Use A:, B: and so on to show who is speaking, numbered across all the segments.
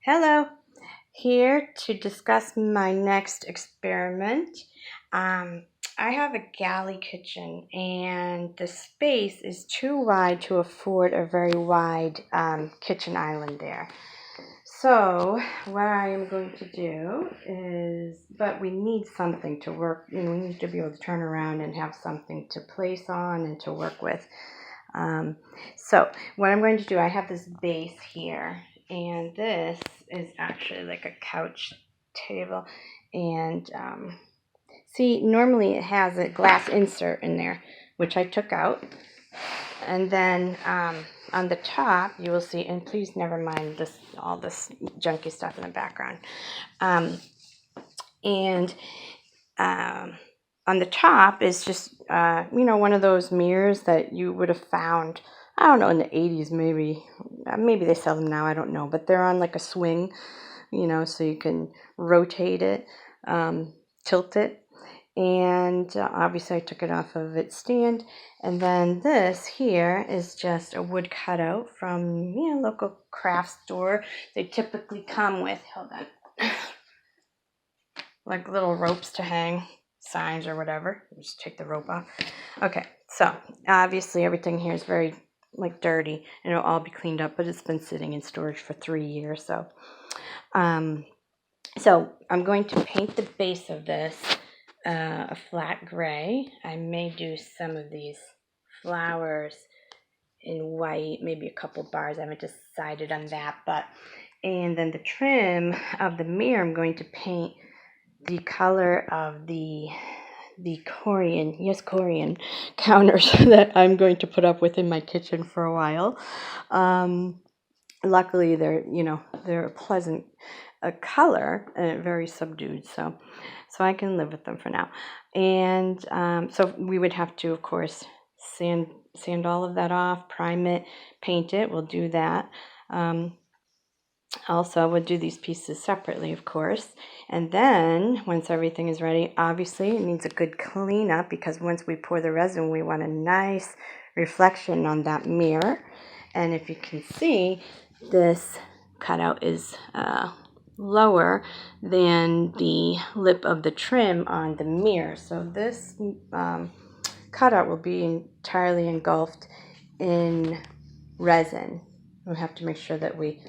A: Hello, here to discuss my next experiment. I have a galley kitchen and the space is too wide to afford a very wide kitchen island there. So what I am going to do is, but we need something to work, we need to be able to turn around and have something to place on and to work with. So what I'm going to do, I have this base here, and this is actually like a couch table. And see, normally it has a glass insert in there, which I took out. And then on the top, you will see, and please never mind this, all this junky stuff in the background. And on the top is just, one of those mirrors that you would have found, I don't know, in the 80s maybe. Maybe they sell them now, I don't know. But they're on like a swing, so you can rotate it, tilt it. And obviously I took it off of its stand. And then this here is just a wood cutout from, local craft store. They typically come with, hold on, like little ropes to hang signs or whatever. Just take the rope off. Okay, so obviously everything here is very dirty, and it'll all be cleaned up, but it's been sitting in storage for 3 years. So I'm going to paint the base of this a flat gray. I may do some of these flowers in white, maybe a couple bars. I haven't decided on that, and then the trim of the mirror, I'm going to paint the color of the Korean counters that I'm going to put up with in my kitchen for a while. Luckily, they're a pleasant color and very subdued, so I can live with them for now. And so we would have to, of course, sand all of that off, prime it, paint it. We'll do that. Also, we'll do these pieces separately, of course. And then, once everything is ready, obviously it needs a good cleanup, because once we pour the resin, we want a nice reflection on that mirror. And if you can see, this cutout is lower than the lip of the trim on the mirror. So this cutout will be entirely engulfed in resin. We'll have to make sure that we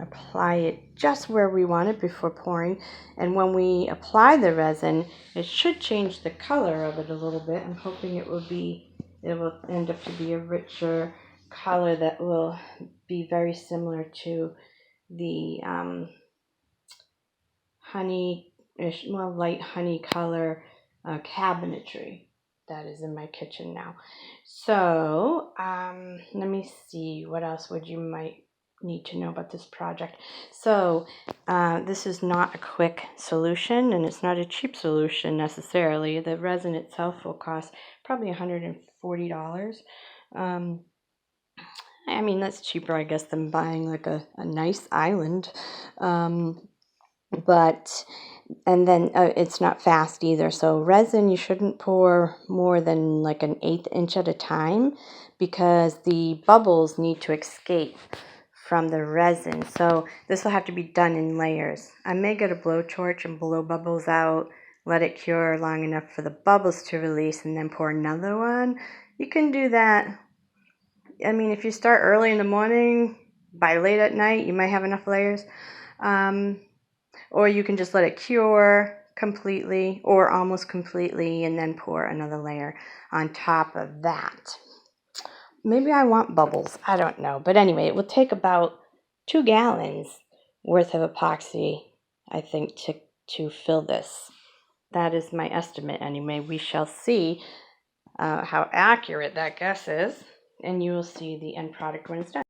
A: apply it just where we want it before pouring. And when we apply the resin, it should change the color of it a little bit. I'm hoping it will end up to be a richer color that will be very similar to the honey-ish, more light honey color cabinetry that is in my kitchen now. So let me see, what else might need to know about this project. So this is not a quick solution, and it's not a cheap solution necessarily. The resin itself will cost probably $140. I mean, that's cheaper, I guess, than buying like a nice island. And then it's not fast either. So resin, you shouldn't pour more than like an 1/8 inch at a time, because the bubbles need to escape from the resin. So this will have to be done in layers. I may get a blowtorch and blow bubbles out, let it cure long enough for the bubbles to release, and then pour another one. You can do that. I mean, if you start early in the morning, by late at night, you might have enough layers. Or you can just let it cure completely or almost completely and then pour another layer on top of that. Maybe I want bubbles. I don't know. But anyway, it will take about 2 gallons worth of epoxy, I think, to fill this. That is my estimate anyway. We shall see how accurate that guess is, and you will see the end product when it's done.